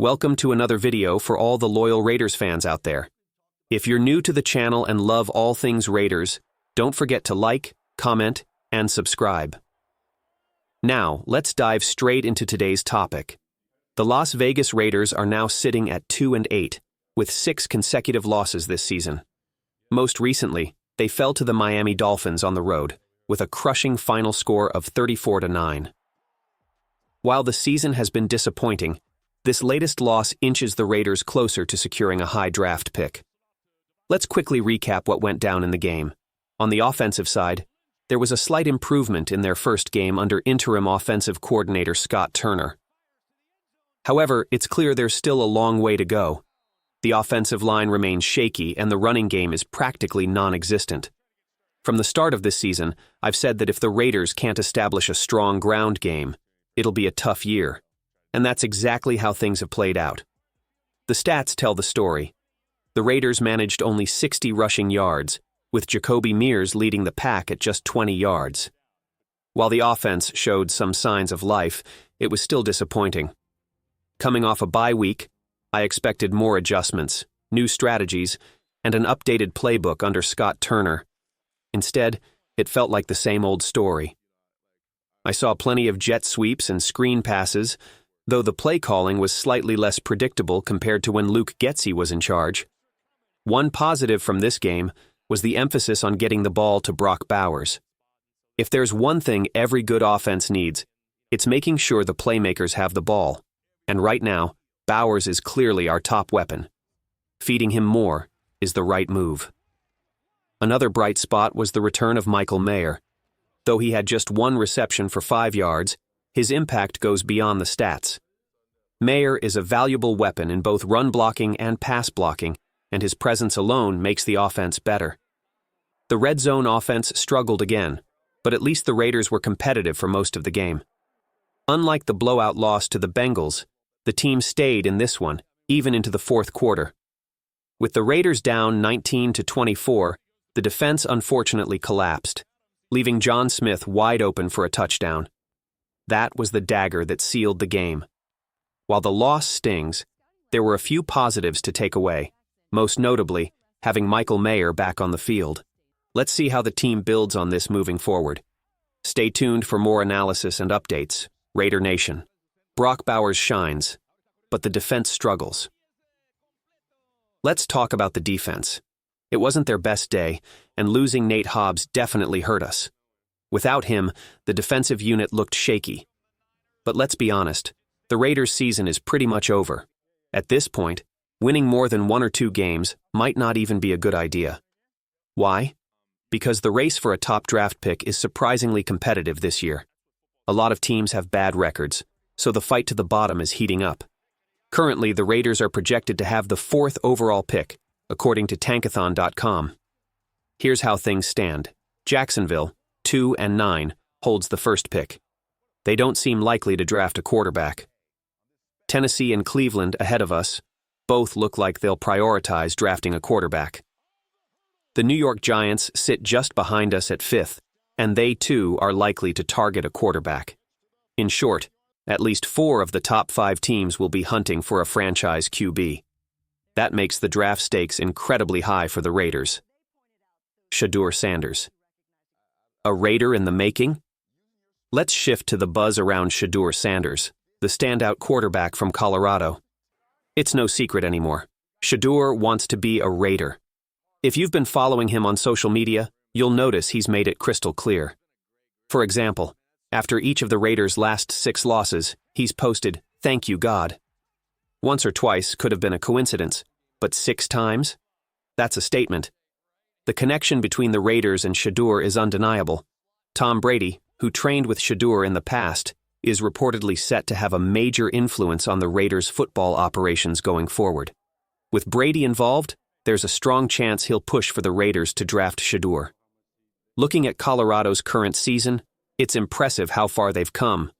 Welcome to another video for all the loyal Raiders fans out there. If you're new to the channel and love all things Raiders, don't forget to like, comment, and subscribe. Now, let's dive straight into today's topic. The Las Vegas Raiders are now sitting at 2-8, with 6 consecutive losses this season. Most recently, they fell to the Miami Dolphins on the road, with a crushing final score of 34-9. While the season has been disappointing, this latest loss inches the Raiders closer to securing a high draft pick. Let's quickly recap what went down in the game. On the offensive side, there was a slight improvement in their first game under interim offensive coordinator Scott Turner. However, it's clear there's still a long way to go. The offensive line remains shaky and the running game is practically non-existent. From the start of this season, I've said that if the Raiders can't establish a strong ground game, it'll be a tough year. And that's exactly how things have played out. The stats tell the story. The Raiders managed only 60 rushing yards, with Jacoby Mears leading the pack at just 20 yards. While the offense showed some signs of life, it was still disappointing. Coming off a bye week, I expected more adjustments, new strategies, and an updated playbook under Scott Turner. Instead, it felt like the same old story. I saw plenty of jet sweeps and screen passes, though the play calling was slightly less predictable compared to when Luke Getsy was in charge. One positive from this game was the emphasis on getting the ball to Brock Bowers. If there's one thing every good offense needs, it's making sure the playmakers have the ball. And right now, Bowers is clearly our top weapon. Feeding him more is the right move. Another bright spot was the return of Michael Mayer. Though he had just 1 reception for 5 yards, his impact goes beyond the stats. Mayer is a valuable weapon in both run blocking and pass blocking, and his presence alone makes the offense better. The red zone offense struggled again, but at least the Raiders were competitive for most of the game. Unlike the blowout loss to the Bengals, the team stayed in this one, even into the fourth quarter. With the Raiders down 19-24, the defense unfortunately collapsed, leaving John Smith wide open for a touchdown. That was the dagger that sealed the game. While the loss stings, there were a few positives to take away, most notably having Michael Mayer back on the field. Let's see how the team builds on this moving forward. Stay tuned for more analysis and updates. Raider Nation. Brock Bowers shines, but the defense struggles. Let's talk about the defense. It wasn't their best day, and losing Nate Hobbs definitely hurt us. Without him, the defensive unit looked shaky. But let's be honest, the Raiders' season is pretty much over. At this point, winning more than 1 or 2 games might not even be a good idea. Why? Because the race for a top draft pick is surprisingly competitive this year. A lot of teams have bad records, so the fight to the bottom is heating up. Currently, the Raiders are projected to have the 4th overall pick, according to Tankathon.com. Here's how things stand. Jacksonville, 2-9, holds the 1st pick. They don't seem likely to draft a quarterback. Tennessee and Cleveland ahead of us. Both look like they'll prioritize drafting a quarterback. The New York Giants sit just behind us at 5th, and they too are likely to target a quarterback. In short, at least 4 of the top 5 teams will be hunting for a franchise QB. That makes the draft stakes incredibly high for the Raiders. Shedeur Sanders. A Raider in the making? Let's shift to the buzz around Shedeur Sanders, the standout quarterback from Colorado. It's no secret anymore. Shedeur wants to be a Raider. If you've been following him on social media, you'll notice he's made it crystal clear. For example, after each of the Raiders' last 6 losses, he's posted, "Thank you, God." Once or twice could have been a coincidence, but 6 times? That's a statement. The connection between the Raiders and Shedeur is undeniable. Tom Brady, who trained with Shedeur in the past, is reportedly set to have a major influence on the Raiders' football operations going forward. With Brady involved, there's a strong chance he'll push for the Raiders to draft Shedeur. Looking at Colorado's current season, it's impressive how far they've come.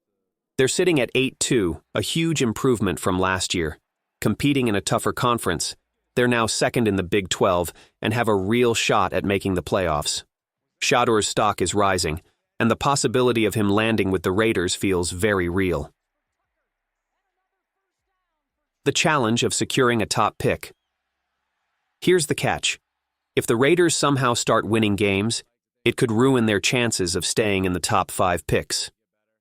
They're sitting at 8-2, a huge improvement from last year. Competing in a tougher conference, they're now 2nd in the Big 12 and have a real shot at making the playoffs. Shedeur's stock is rising, and the possibility of him landing with the Raiders feels very real. the challenge of securing a top pick. Here's the catch. If the Raiders somehow start winning games, it could ruin their chances of staying in the top 5 picks.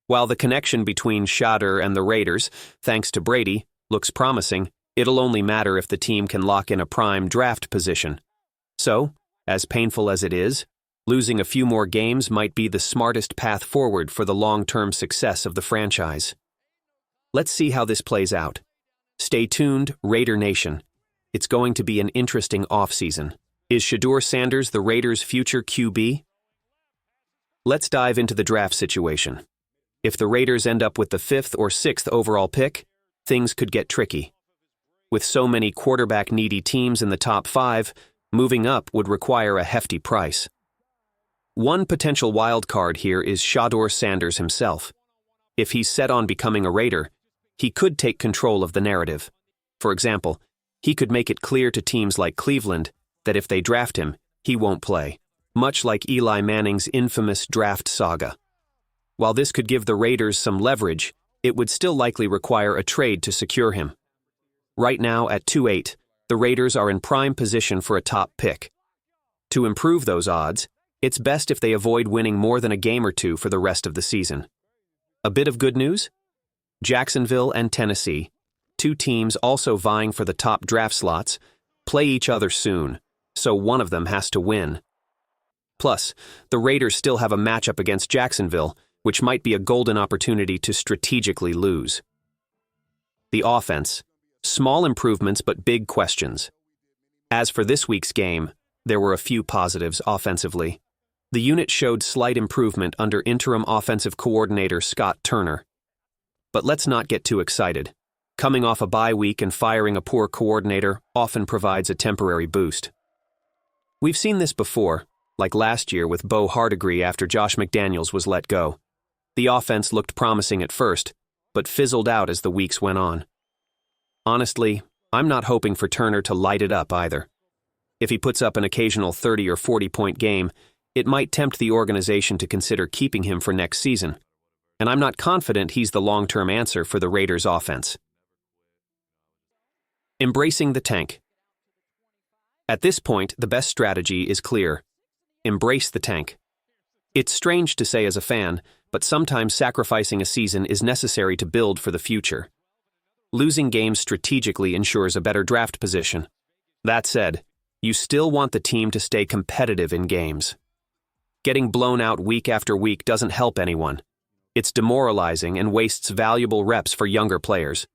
While the connection between Shedeur and the Raiders, thanks to Brady, looks promising, it'll only matter if the team can lock in a prime draft position. So, as painful as it is, losing a few more games might be the smartest path forward for the long-term success of the franchise. Let's see how this plays out. Stay tuned, Raider Nation. It's going to be an interesting offseason. Is Shedeur Sanders the Raiders' future QB? Let's dive into the draft situation. If the Raiders end up with the 5th or 6th overall pick, things could get tricky. With so many quarterback-needy teams in the top 5, moving up would require a hefty price. One potential wild card here is Shedeur Sanders himself. If he's set on becoming a Raider, he could take control of the narrative. For example, he could make it clear to teams like Cleveland that if they draft him, he won't play, much like Eli Manning's infamous draft saga. While this could give the Raiders some leverage, it would still likely require a trade to secure him. Right now, at 2-8, the Raiders are in prime position for a top pick. To improve those odds, it's best if they avoid winning more than a game or two for the rest of the season. A bit of good news? Jacksonville and Tennessee, 2 teams also vying for the top draft slots, play each other soon, so one of them has to win. Plus, the Raiders still have a matchup against Jacksonville, which might be a golden opportunity to strategically lose. The offense. Small improvements but big questions. As for this week's game, there were a few positives offensively. The unit showed slight improvement under interim offensive coordinator Scott Turner. But let's not get too excited. Coming off a bye week and firing a poor coordinator often provides a temporary boost. We've seen this before, like last year with Bo Hardegree after Josh McDaniels was let go. The offense looked promising at first, but fizzled out as the weeks went on. Honestly, I'm not hoping for Turner to light it up either. If he puts up an occasional 30 or 40-point game, it might tempt the organization to consider keeping him for next season. And I'm not confident he's the long-term answer for the Raiders' offense. Embracing the tank. At this point, the best strategy is clear. Embrace the tank. It's strange to say as a fan, but sometimes sacrificing a season is necessary to build for the future. Losing games strategically ensures a better draft position. That said, you still want the team to stay competitive in games. Getting blown out week after week doesn't help anyone. It's demoralizing and wastes valuable reps for younger players.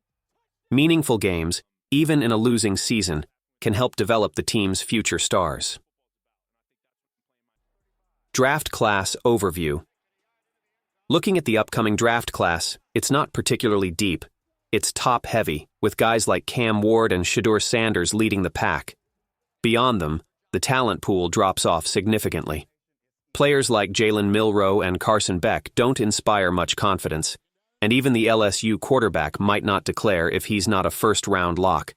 Meaningful games, even in a losing season, can help develop the team's future stars. Draft Class Overview. Looking at the upcoming draft class, it's not particularly deep. It's top-heavy, with guys like Cam Ward and Shedeur Sanders leading the pack. Beyond them, the talent pool drops off significantly. Players like Jalen Milroe and Carson Beck don't inspire much confidence, and even the LSU quarterback might not declare if he's not a first-round lock.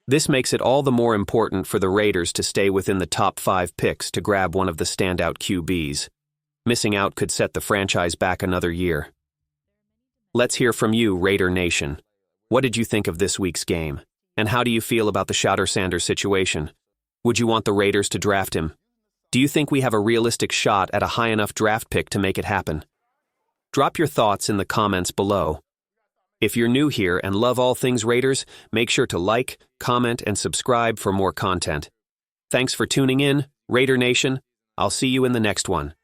This makes it all the more important for the Raiders to stay within the top 5 picks to grab one of the standout QBs. Missing out could set the franchise back another year. Let's hear from you, Raider Nation. What did you think of this week's game? And how do you feel about the Shedeur Sanders situation? Would you want the Raiders to draft him? Do you think we have a realistic shot at a high enough draft pick to make it happen? Drop your thoughts in the comments below. If you're new here and love all things Raiders, make sure to like, comment, and subscribe for more content. Thanks for tuning in, Raider Nation. I'll see you in the next one.